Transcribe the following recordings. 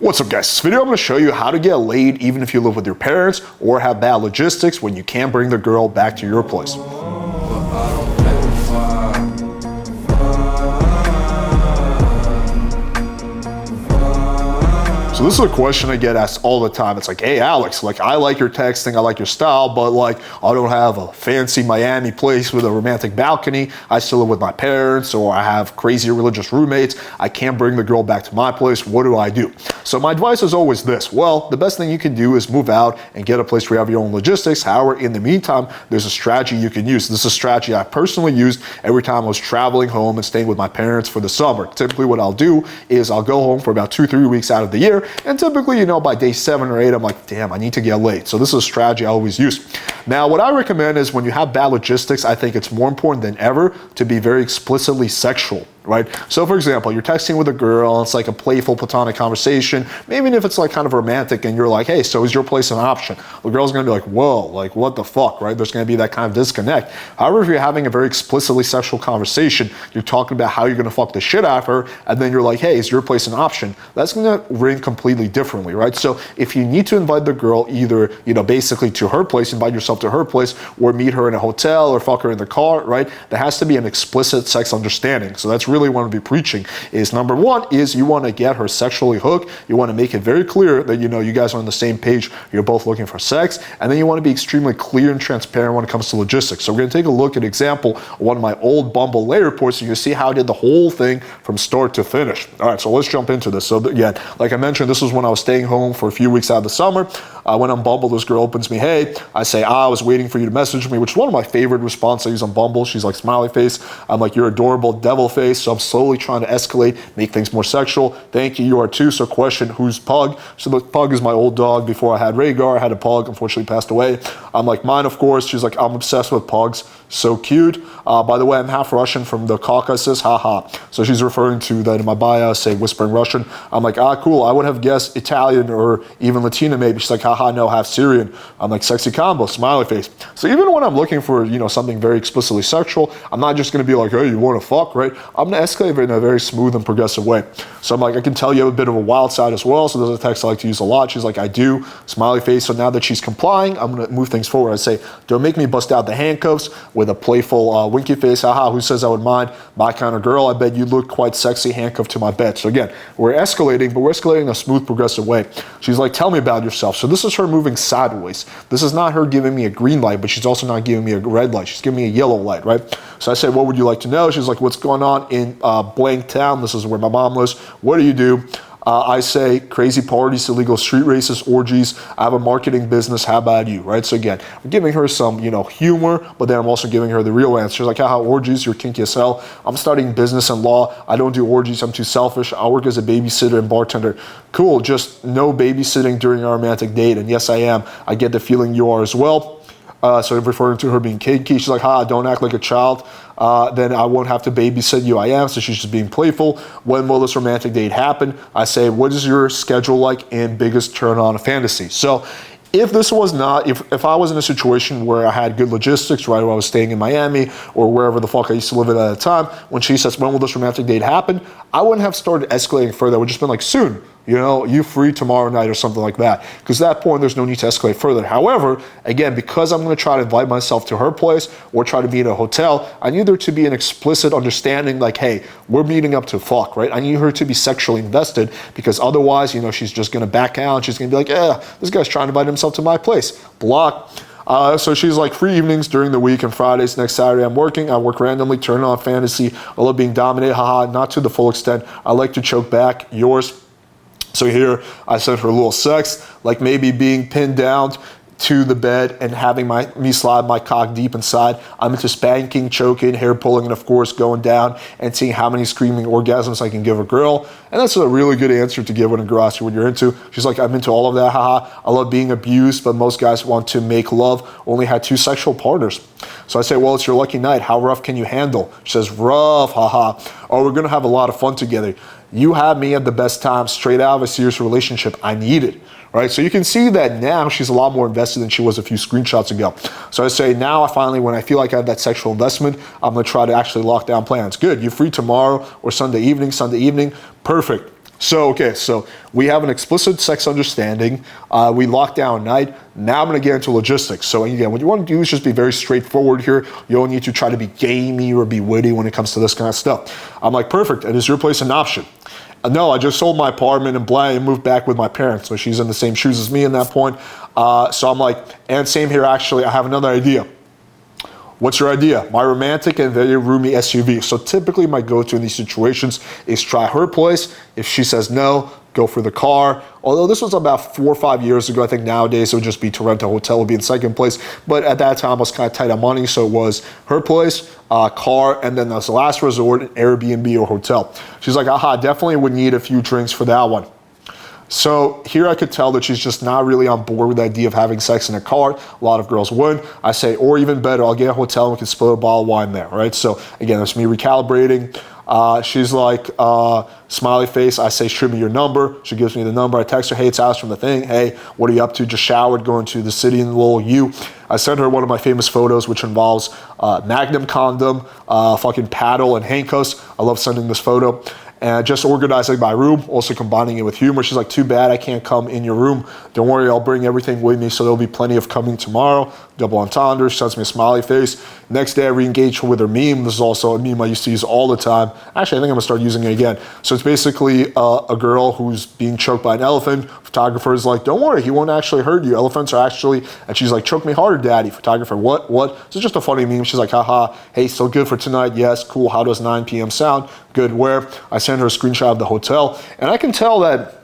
What's up guys, this video I'm going to show you how to get laid even if you live with your parents or have bad logistics when you can't bring the girl back to your place. So this is a question I get asked all the time. It's like, hey Alex, like I like your texting, I like your style, but like I don't have a fancy Miami place with a romantic balcony. I still live with my parents, or I have crazy religious roommates. I can't bring the girl back to my place. What do I do? So my advice is always this. Well, the best thing you can do is move out and get a place where you have your own logistics. However, in the meantime, there's a strategy you can use. This is a strategy I personally used every time I was traveling home and staying with my parents for the summer. Typically what I'll do is I'll go home for about 2-3 weeks out of the year. And typically, by day 7 or 8, I'm like, damn, I need to get laid. So this is a strategy I always use. Now, what I recommend is when you have bad logistics, I think it's more important than ever to be very explicitly sexual. Right? So for example, you're texting with a girl, it's like a playful platonic conversation, maybe if it's like kind of romantic and you're like, hey, so is your place an option? The girl's gonna be like, whoa, like what the fuck, right? There's gonna be that kind of disconnect. However, if you're having a very explicitly sexual conversation, you're talking about how you're gonna fuck the shit out of her, and then you're like, hey, is your place an option? That's gonna ring completely differently, right? So if you need to invite the girl either, basically to her place, invite yourself to her place, or meet her in a hotel or fuck her in the car, right? There has to be an explicit sex understanding. So that's really want to be preaching is number one is you want to get her sexually hooked. You want to make it very clear that you guys are on the same page. You're both looking for sex, and then you want to be extremely clear and transparent when it comes to logistics. So we're going to take a look at an example of one of my old Bumble lay reports, so you can see how I did the whole thing from start to finish. All right, so let's jump into this. So again, like I mentioned, this was when I was staying home for a few weeks out of the summer. I went on Bumble. This girl opens me, hey. I say, I was waiting for you to message me, which is one of my favorite responses I use on Bumble. She's like, smiley face. I'm like, you're adorable, devil face. So I'm slowly trying to escalate, make things more sexual. Thank you, you are too. So question, who's Pug? So the Pug is my old dog. Before I had Rhaegar, I had a Pug, unfortunately passed away. I'm like, mine of course. She's like, I'm obsessed with Pugs. So cute. By the way, I'm half Russian from the Caucasus, haha. So she's referring to that in my bio, say whispering Russian. I'm like, cool. I would have guessed Italian or even Latina maybe. She's like, haha, no, half Syrian. I'm like, sexy combo, smiley face. So even when I'm looking for, something very explicitly sexual, I'm not just gonna be like, hey, you wanna fuck, right? I'm gonna escalate it in a very smooth and progressive way. So I'm like, I can tell you have a bit of a wild side as well. So there's a text I like to use a lot. She's like, I do, smiley face. So now that she's complying, I'm gonna move things forward. I say, don't make me bust out the handcuffs with a playful winky face. Haha, who says I would mind? My kind of girl. I bet you look quite sexy handcuffed to my bed. So again, we're escalating, but we're escalating in a smooth, progressive way. She's like, tell me about yourself. So this is her moving sideways. This is not her giving me a green light, but she's also not giving me a red light. She's giving me a yellow light, right? So I say, what would you like to know? She's like, what's going on in blank town? This is where my mom lives. What do you do? I say crazy parties, illegal street races, orgies. I have a marketing business. How about you, right? So again, I'm giving her some, humor, but then I'm also giving her the real answer. She's like, haha, orgies, you're kinky as hell. I'm studying business and law. I don't do orgies. I'm too selfish. I work as a babysitter and bartender. Cool, just no babysitting during our romantic date. And yes, I am. I get the feeling you are as well. So referring to her being kinky, she's like, don't act like a child. Then I won't have to babysit you. I am. So she's just being playful. When will this romantic date happen? I say, what is your schedule like and biggest turn on fantasy? So if this was not, if I was in a situation where I had good logistics, right, where I was staying in Miami or wherever the fuck I used to live at the time, when she says, when will this romantic date happen? I wouldn't have started escalating further. I would just been like, soon. You free tomorrow night or something like that. Because at that point, there's no need to escalate further. However, again, because I'm going to try to invite myself to her place or try to be in a hotel, I need there to be an explicit understanding like, hey, we're meeting up to fuck, right? I need her to be sexually invested because otherwise, she's just going to back out. She's going to be like, yeah, this guy's trying to invite himself to my place. Block. So she's like, free evenings during the week and Fridays. Next Saturday I'm working. I work randomly, turn on fantasy. I love being dominated. Haha, not to the full extent. I like to choke back. Yours. So here I sent her a little sex, like maybe being pinned down to the bed and having me slide my cock deep inside. I'm into spanking, choking, hair pulling, and of course going down and seeing how many screaming orgasms I can give a girl. And that's a really good answer to give when a girl asks you what you're into. She's like, I'm into all of that, haha. I love being abused, but most guys want to make love. Only had 2 sexual partners. So I say, well, it's your lucky night. How rough can you handle? She says, rough, haha. Oh, we're gonna have a lot of fun together. You had me at the best time, straight out of a serious relationship. I need it. Right? So you can see that now she's a lot more invested than she was a few screenshots ago. So I say now when I feel like I have that sexual investment, I'm gonna try to actually lock down plans. Good, you're free tomorrow or Sunday evening, perfect. So, okay, so we have an explicit sex understanding. We lock down night. Now I'm gonna get into logistics. So again, what you wanna do is just be very straightforward here. You don't need to try to be gamey or be witty when it comes to this kind of stuff. I'm like, perfect, and is your place an option? No, I just sold my apartment and moved back with my parents. So she's in the same shoes as me in that point. So I'm like, and same here actually, I have another idea. What's your idea? My romantic and very roomy SUV. So typically my go-to in these situations is try her place. If she says no, go for the car. Although this was about 4 or 5 years ago, I think nowadays it would just be to rent a hotel would be in second place. But at that time I was kind of tight on money, so it was her place, car, and then as the last resort, an Airbnb or hotel. She's like, aha, definitely would need a few drinks for that one. So here I could tell that she's just not really on board with the idea of having sex in a car. A lot of girls would. I say, or even better, I'll get a hotel and we can split a bottle of wine there, right? So again, that's me recalibrating. She's like, smiley face. I say, shoot me your number. She gives me the number. I text her, hey, it's Alex from the thing. Hey, what are you up to? Just showered, going to the city in the little U. I sent her one of my famous photos, which involves Magnum condom, fucking paddle and handcuffs. I love sending this photo. And just organizing my room, also combining it with humor. She's like, too bad I can't come in your room. Don't worry, I'll bring everything with me, so there'll be plenty of coming tomorrow. Double entendre, she sends me a smiley face. Next day I re-engage her with her meme. This is also a meme I used to use all the time. Actually, I think I'm gonna start using it again. So it's basically a girl who's being choked by an elephant. Photographer is like, don't worry, he won't actually hurt you. Elephants are actually, and she's like, choke me harder, daddy. Photographer, what? So it's just a funny meme. She's like, haha, hey, still good for tonight? Yes, cool. How does 9 p.m. sound? Good, where? I send her a screenshot of the hotel, and I can tell that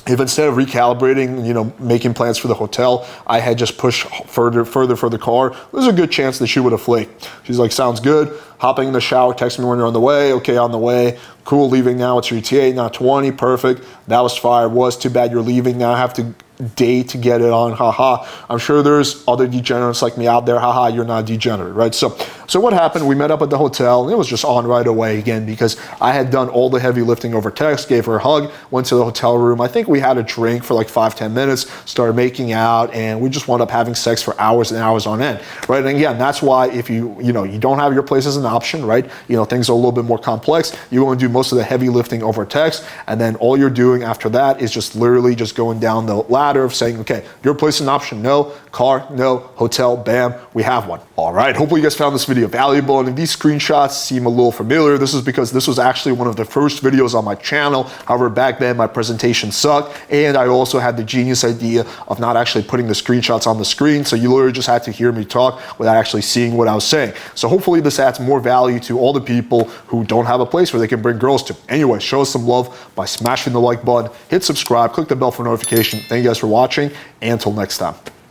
if instead of recalibrating, making plans for the hotel, I had just pushed further for the car, there's a good chance that she would have flaked. She's like, sounds good. Hopping in the shower, text me when you're on the way. Okay, on the way. Cool, leaving now. It's your ETA, not 20. Perfect. That was fire. Was too bad you're leaving. Now I have to day to get it on. Haha. I'm sure there's other degenerates like me out there. Haha, you're not degenerate, right? So what happened? We met up at the hotel, and it was just on right away again because I had done all the heavy lifting over text, gave her a hug, went to the hotel room. I think we had a drink for like 5-10 minutes, started making out, and we just wound up having sex for hours and hours on end, right? And again, that's why if you don't have your place as an option, right? Things are a little bit more complex. You want to do most of the heavy lifting over text, and then all you're doing after that is just literally just going down the ladder of saying, okay, your place is an option, no, car, no, hotel, bam, we have one. All right, hopefully you guys found this video valuable, and if these screenshots seem a little familiar, this is because this was actually one of the first videos on my channel. However, back then my presentation sucked, and I also had the genius idea of not actually putting the screenshots on the screen, so you literally just had to hear me talk without actually seeing what I was saying. So hopefully this adds more value to all the people who don't have a place where they can bring girls to. Anyway, show us some love by smashing the like button, hit subscribe, click the bell for notification. Thank you guys for watching, and until next time.